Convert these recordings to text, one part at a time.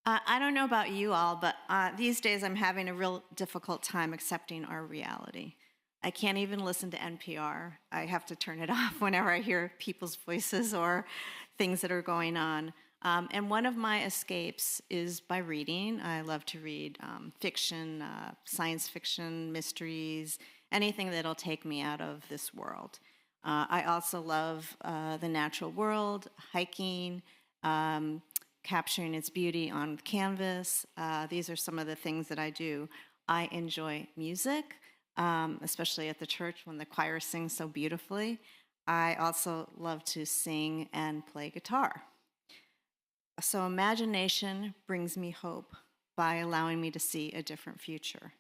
I don't know about you all, but these days I'm having a real difficult time accepting our reality. I can't even listen to NPR. I have to turn it off whenever I hear people's voices or things that are going on. And one of my escapes is by reading. I love to read fiction, science fiction, mysteries, anything that'll take me out of this world. I also love the natural world, hiking, capturing its beauty on canvas. These are some of the things that I do. I enjoy music, especially at the church when the choir sings so beautifully. I also love to sing and play guitar. So imagination brings me hope by allowing me to see a different future.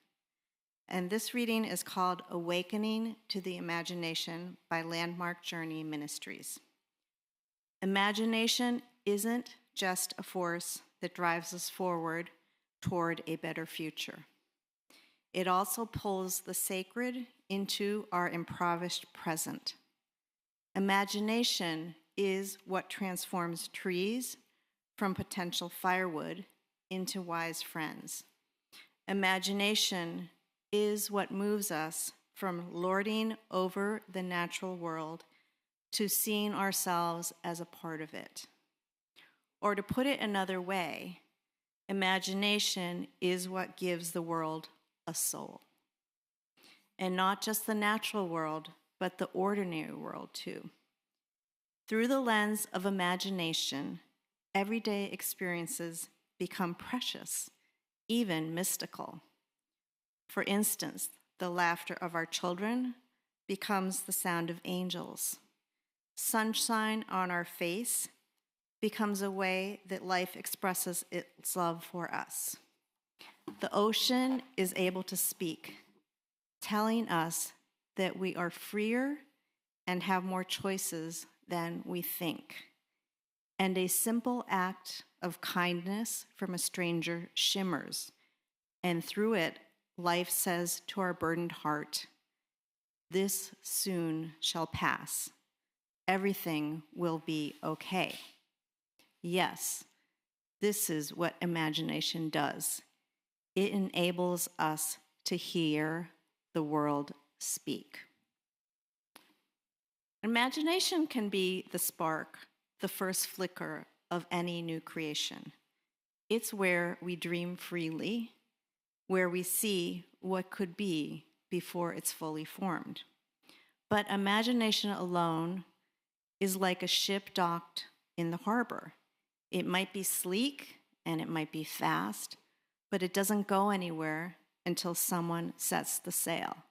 And this reading is called Awakening to the Imagination by Landmark Journey Ministries. Imagination isn't just a force that drives us forward toward a better future. It also pulls the sacred into our impoverished present. Imagination is what transforms trees from potential firewood into wise friends. Imagination is what moves us from lording over the natural world to seeing ourselves as a part of it. Or to put it another way, imagination is what gives the world a soul. And not just the natural world, but the ordinary world too. Through the lens of imagination, everyday experiences become precious, even mystical. For instance, the laughter of our children becomes the sound of angels. Sunshine on our face becomes a way that life expresses its love for us. The ocean is able to speak, telling us that we are freer and have more choices than we think. And a simple act of kindness from a stranger shimmers, and through it, life says to our burdened heart, "This soon shall pass. Everything will be okay." Yes, this is what imagination does. It enables us to hear the world speak. Imagination can be the spark, the first flicker of any new creation. It's where we dream freely, where we see what could be before it's fully formed. But imagination alone is like a ship docked in the harbor. It might be sleek and it might be fast, but it doesn't go anywhere until someone sets the sail.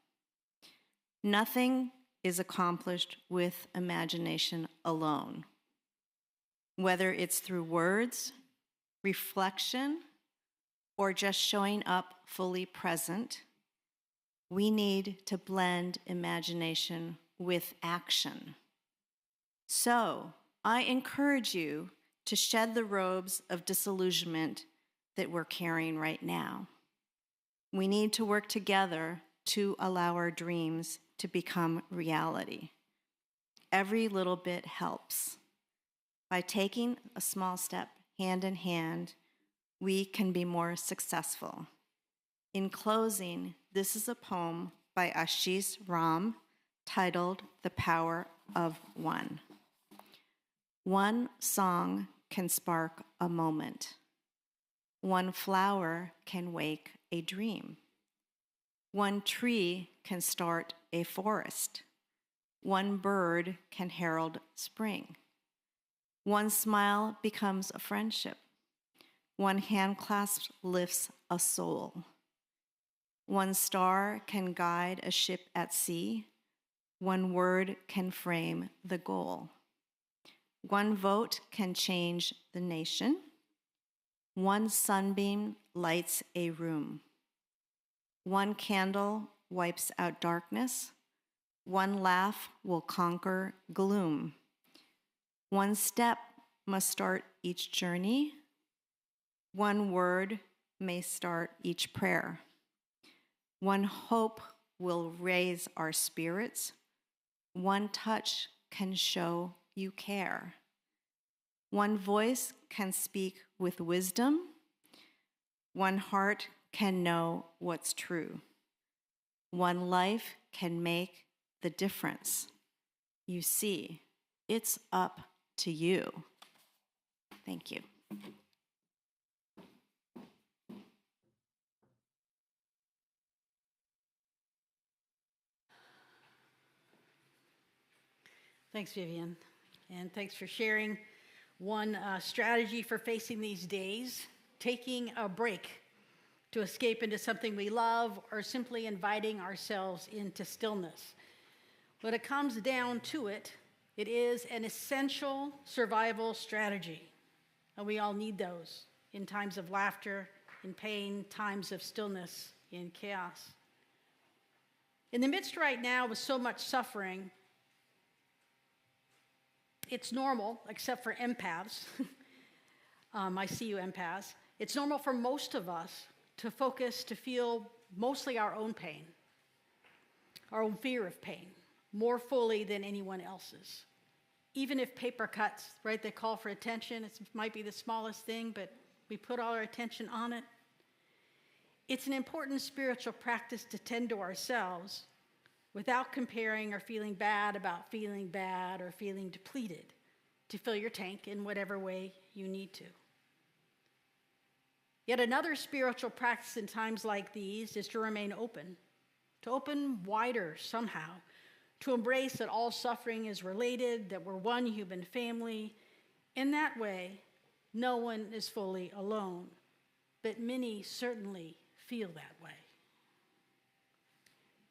Nothing is accomplished with imagination alone. Whether it's through words, reflection, or just showing up fully present, we need to blend imagination with action. So, I encourage you to shed the robes of disillusionment that we're carrying right now. We need to work together to allow our dreams to become reality. Every little bit helps. By taking a small step hand in hand, we can be more successful. In closing, this is a poem by Ashish Ram titled "The Power of One." One song can spark a moment. One flower can wake a dream. One tree can start a forest. One bird can herald spring. One smile becomes a friendship. One hand clasp lifts a soul. One star can guide a ship at sea. One word can frame the goal. One vote can change the nation. One sunbeam lights a room. One candle wipes out darkness. One laugh will conquer gloom. One step must start each journey. One word may start each prayer. One hope will raise our spirits. One touch can show you care. One voice can speak with wisdom. One heart can know what's true. One life can make the difference. You see, it's up to you. Thank you. Thanks, Vivian, and thanks for sharing one strategy for facing these days, taking a break to escape into something we love, or simply inviting ourselves into stillness. When it comes down to it, it is an essential survival strategy, and we all need those in times of laughter, in pain, times of stillness, in chaos. In the midst right now with so much suffering, it's normal, except for empaths. I see you, empaths. It's normal for most of us to focus, to feel mostly our own pain, our own fear of pain, more fully than anyone else's. Even if paper cuts, right, they call for attention. It might be the smallest thing, but we put all our attention on it. It's an important spiritual practice to tend to ourselves without comparing or feeling bad about feeling bad or feeling depleted, to fill your tank in whatever way you need to. Yet another spiritual practice in times like these is to remain open, to open wider somehow, to embrace that all suffering is related, that we're one human family. In that way, no one is fully alone, but many certainly feel that way.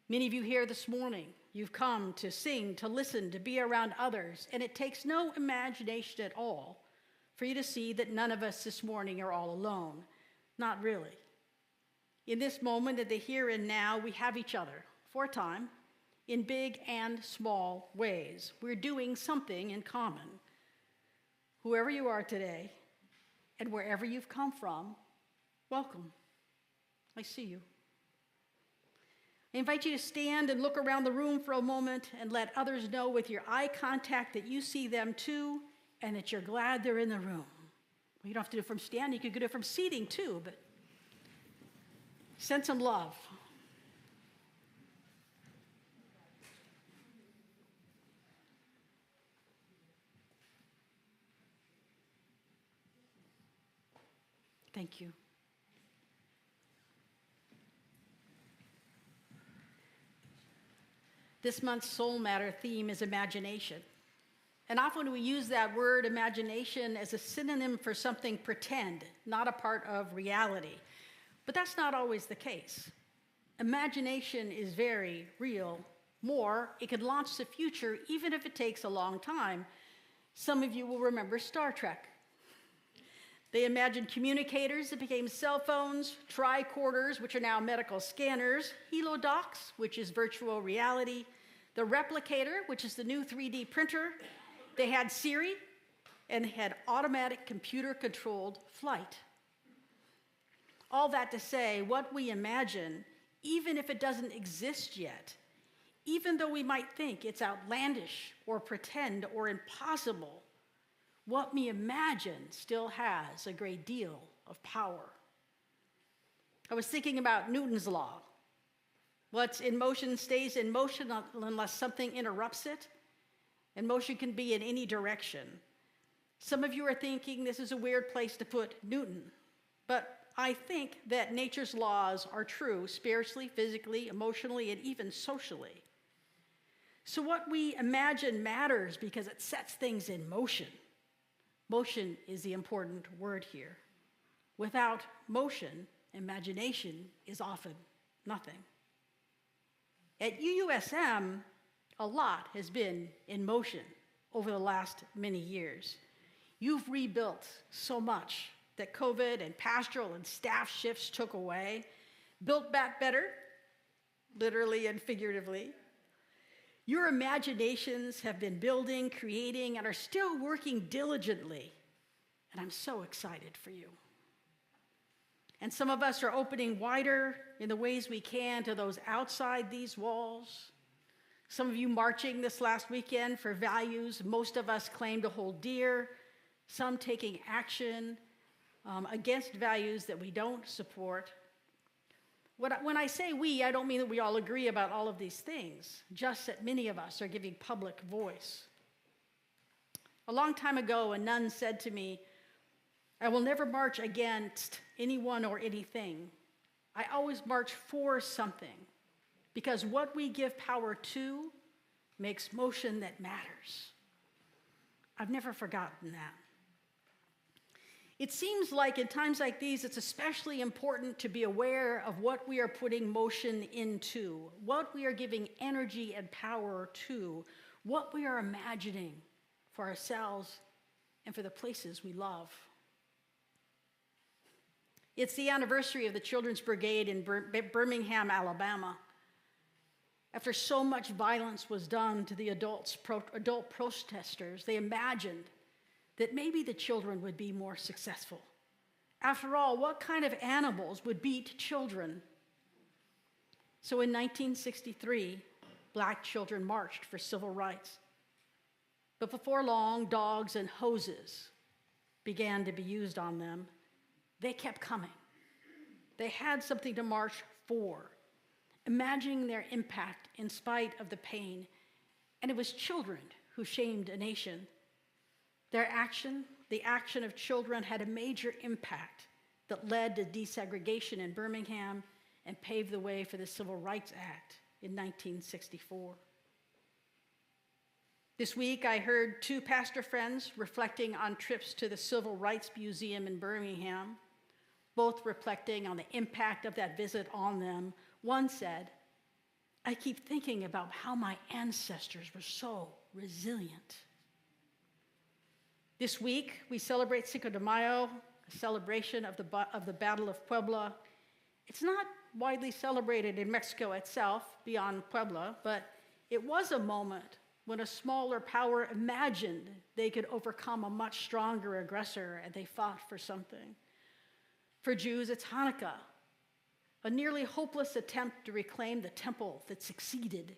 Many of you here this morning, you've come to sing, to listen, to be around others, and it takes no imagination at all for you to see that none of us this morning are all alone. Not really. In this moment, at the here and now, we have each other for a time in big and small ways. We're doing something in common. Whoever you are today and wherever you've come from, welcome. I see you. I invite you to stand and look around the room for a moment and let others know with your eye contact that you see them too and that you're glad they're in the room. Well, you don't have to do it from standing. You could do it from seating too, but send some love. Thank you. This month's Soul Matter theme is imagination. And often we use that word imagination as a synonym for something pretend, not a part of reality. But that's not always the case. Imagination is very real. More, it can launch the future even if it takes a long time. Some of you will remember Star Trek. They imagined communicators that became cell phones, tricorders, which are now medical scanners, holodocs, which is virtual reality, the replicator, which is the new 3D printer. They had Siri and had automatic computer-controlled flight. All that to say, what we imagine, even if it doesn't exist yet, even though we might think it's outlandish or pretend or impossible, what we imagine still has a great deal of power. I was thinking about Newton's law. What's in motion stays in motion unless something interrupts it, and motion can be in any direction. Some of you are thinking this is a weird place to put Newton, but I think that nature's laws are true spiritually, physically, emotionally, and even socially. So what we imagine matters because it sets things in motion. Motion is the important word here. Without motion, imagination is often nothing. At UUSM, a lot has been in motion over the last many years. You've rebuilt so much that COVID and pastoral and staff shifts took away, built back better, literally and figuratively. Your imaginations have been building, creating, and are still working diligently. And I'm so excited for you. And some of us are opening wider in the ways we can to those outside these walls. Some of you marching this last weekend for values most of us claim to hold dear. Some taking action against values that we don't support. When I say we, I don't mean that we all agree about all of these things, just that many of us are giving public voice. A long time ago, a nun said to me, "I will never march against anyone or anything. I always march for something, because what we give power to makes motion that matters." I've never forgotten that. It seems like in times like these, it's especially important to be aware of what we are putting motion into, what we are giving energy and power to, what we are imagining for ourselves and for the places we love. It's the anniversary of the Children's Brigade in Birmingham, Alabama. After so much violence was done to the adult protesters, they imagined that maybe the children would be more successful. After all, what kind of animals would beat children? So in 1963, black children marched for civil rights. But before long, dogs and hoses began to be used on them. They kept coming. They had something to march for, imagining their impact in spite of the pain. And it was children who shamed a nation. Their action, the action of children, had a major impact that led to desegregation in Birmingham and paved the way for the Civil Rights Act in 1964. This week, I heard two pastor friends reflecting on trips to the Civil Rights Museum in Birmingham, both reflecting on the impact of that visit on them. One said, "I keep thinking about how my ancestors were so resilient." This week, we celebrate Cinco de Mayo, a celebration of the Battle of Puebla. It's not widely celebrated in Mexico itself, beyond Puebla, but it was a moment when a smaller power imagined they could overcome a much stronger aggressor, and they fought for something. For Jews, it's Hanukkah, a nearly hopeless attempt to reclaim the temple that succeeded.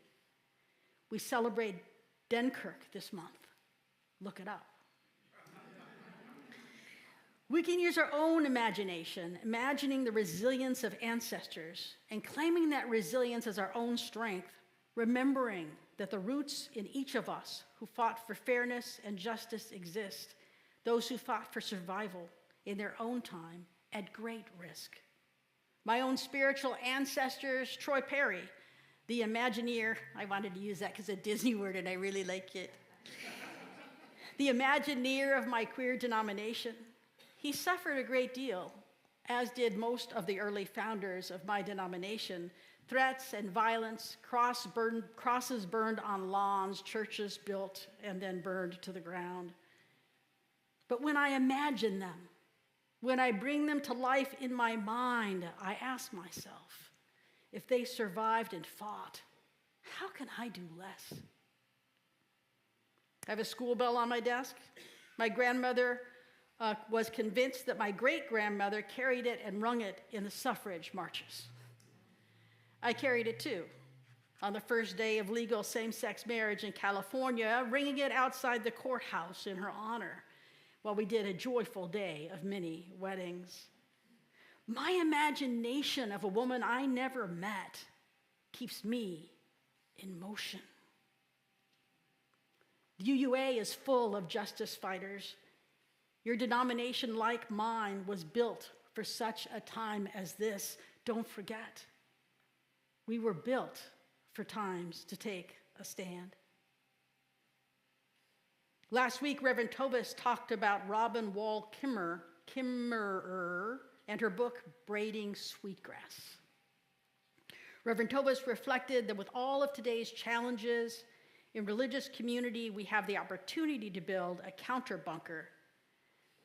We celebrate Dunkirk this month. Look it up. We can use our own imagination, imagining the resilience of ancestors and claiming that resilience as our own strength, remembering that the roots in each of us who fought for fairness and justice exist, those who fought for survival in their own time at great risk. My own spiritual ancestors, Troy Perry, the Imagineer, I wanted to use that because it's a Disney word and I really like it, the Imagineer of my queer denomination. He suffered a great deal, as did most of the early founders of my denomination. Threats and violence, crosses burned on lawns, churches built and then burned to the ground. But when I imagine them, when I bring them to life in my mind, I ask myself, if they survived and fought, how can I do less? I have a school bell on my desk. My grandmother was convinced that my great-grandmother carried it and rung it in the suffrage marches. I carried it too, on the first day of legal same-sex marriage in California, ringing it outside the courthouse in her honor, while we did a joyful day of many weddings. My imagination of a woman I never met keeps me in motion. The UUA is full of justice fighters. Your denomination, like mine, was built for such a time as this. Don't forget, we were built for times to take a stand. Last week, Reverend Tovis talked about Robin Wall Kimmerer and her book, Braiding Sweetgrass. Reverend Tovis reflected that with all of today's challenges in religious community, we have the opportunity to build a counter-bunker,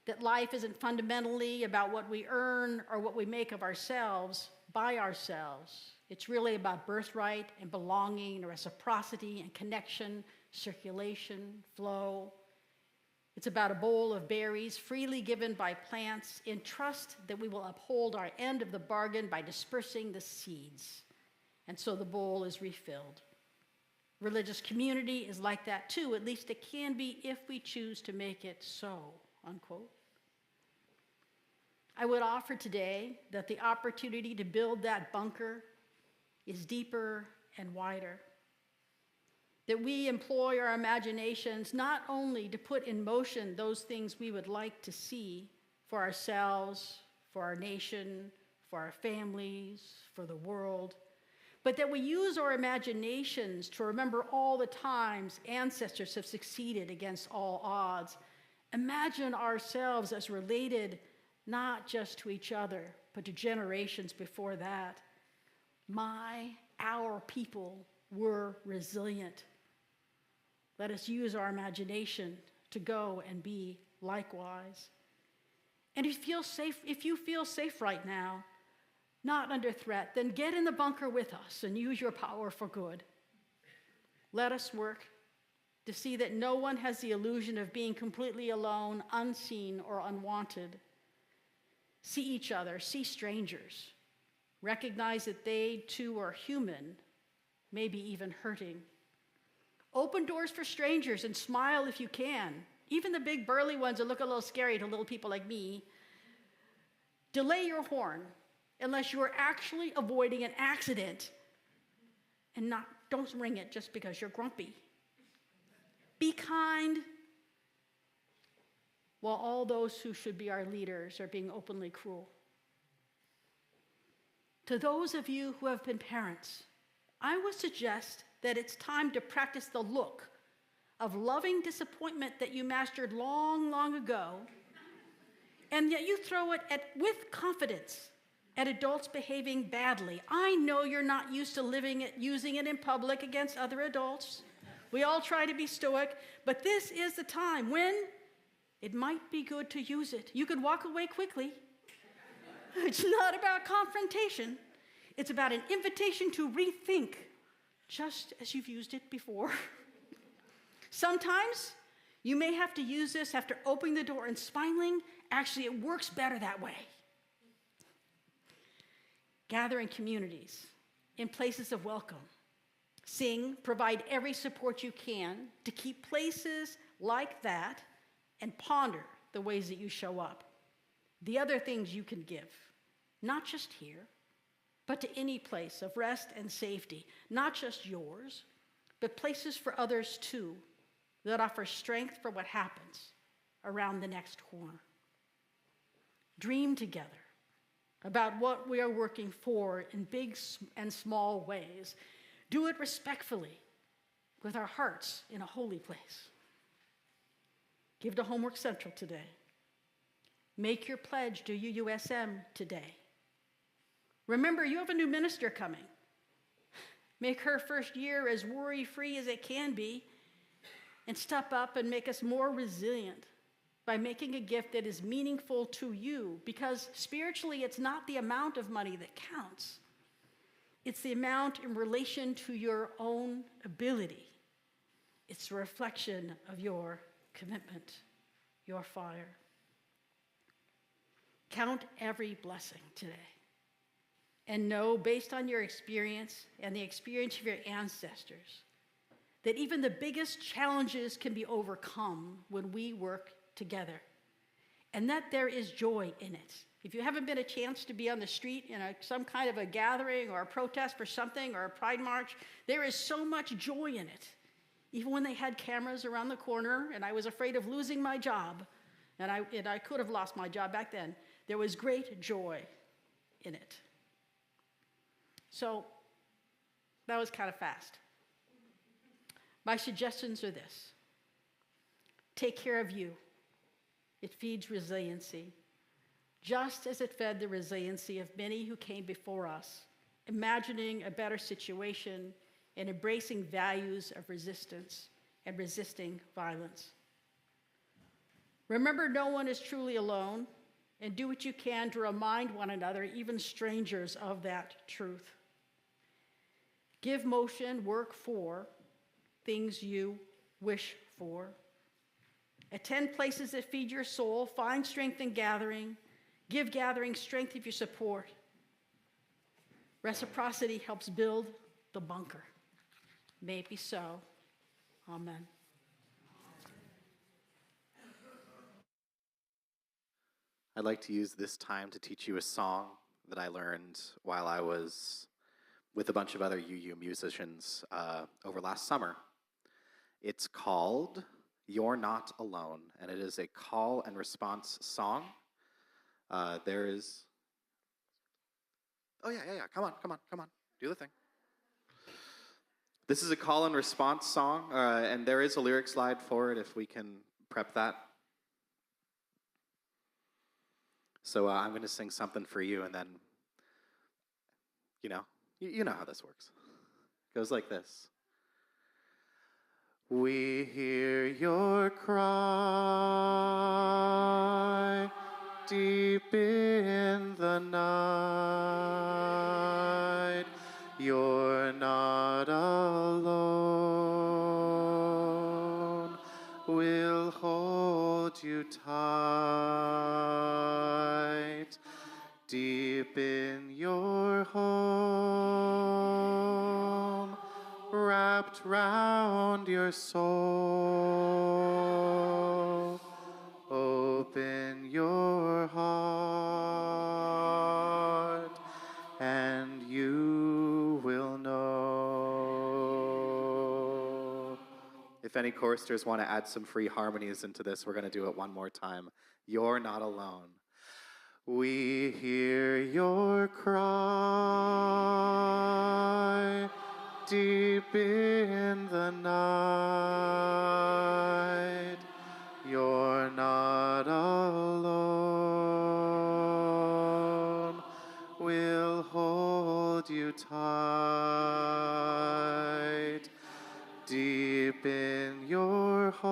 that life isn't fundamentally about what we earn or what we make of ourselves by ourselves. It's really about birthright and belonging, reciprocity and connection, circulation, flow. It's about a bowl of berries freely given by plants in trust that we will uphold our end of the bargain by dispersing the seeds. And so the bowl is refilled. Religious community is like that too, at least it can be if we choose to make it so, unquote. I would offer today that the opportunity to build that bunker is deeper and wider. That we employ our imaginations not only to put in motion those things we would like to see for ourselves, for our nation, for our families, for the world, but that we use our imaginations to remember all the times ancestors have succeeded against all odds. Imagine ourselves as related not just to each other, but to generations before that. Our people were resilient. Let us use our imagination to go and be likewise. And if you feel safe right now, not under threat, then get in the bunker with us and use your power for good. Let us work to see that no one has the illusion of being completely alone, unseen, or unwanted. See each other, see strangers. Recognize that they too are human, maybe even hurting. Open doors for strangers and smile if you can. Even the big burly ones that look a little scary to little people like me. Delay your horn unless you are actually avoiding an accident, and don't ring it just because you're grumpy. Be kind while all those who should be our leaders are being openly cruel. To those of you who have been parents, I would suggest that it's time to practice the look of loving disappointment that you mastered long, long ago, and yet you throw it with confidence at adults behaving badly. I know you're not used to using it in public against other adults. We all try to be stoic, but this is the time when it might be good to use it. You can walk away quickly. It's not about confrontation. It's about an invitation to rethink, just as you've used it before. Sometimes you may have to use this after opening the door and smiling. Actually, it works better that way. Gather in communities, in places of welcome. Sing, provide every support you can to keep places like that, and ponder the ways that you show up. The other things you can give, not just here, but to any place of rest and safety, not just yours, but places for others too, that offer strength for what happens around the next corner. Dream together about what we are working for in big and small ways. Do it respectfully, with our hearts in a holy place. Give to Homework Central today. Make your pledge to UUSM today. Remember, you have a new minister coming. Make her first year as worry-free as it can be, and step up and make us more resilient by making a gift that is meaningful to you, because spiritually it's not the amount of money that counts. It's the amount in relation to your own ability. It's a reflection of your commitment, your fire. Count every blessing today, and know, based on your experience and the experience of your ancestors, that even the biggest challenges can be overcome when we work together, and that there is joy in it. If you haven't been a chance to be on the street in some kind of a gathering or a protest for something or a pride march, there is so much joy in it. Even when they had cameras around the corner and I was afraid of losing my job, and I could have lost my job back then, there was great joy in it. So that was kind of fast. My suggestions are this. Take care of you. It feeds resiliency, just as it fed the resiliency of many who came before us, imagining a better situation and embracing values of resistance and resisting violence. Remember, no one is truly alone, and do what you can to remind one another, even strangers, of that truth. Give motion, work for things you wish for. Attend places that feed your soul. Find strength in gathering. Give gathering strength of your support. Reciprocity helps build the bunker. May it be so. Amen. I'd like to use this time to teach you a song that I learned while I was with a bunch of other UU musicians over last summer. It's called You're Not Alone, and it is a call and response song. There is... Oh, yeah. Come on. Do the thing. This is a call and response song, and there is a lyric slide for it if we can prep that. So I'm going to sing something for you, and then, you know how this works. It goes like this. We hear your cry deep in the night. You're not alone. We'll hold you tight. Deep in your home, wrapped round your soul. Open your heart, and you will know. If any choristers want to add some free harmonies into this, we're going to do it one more time. You're not alone. We hear your cry deep in the night. You're not alone. We'll hold you tight. Deep in your home,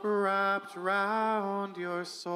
wrapped round your soul.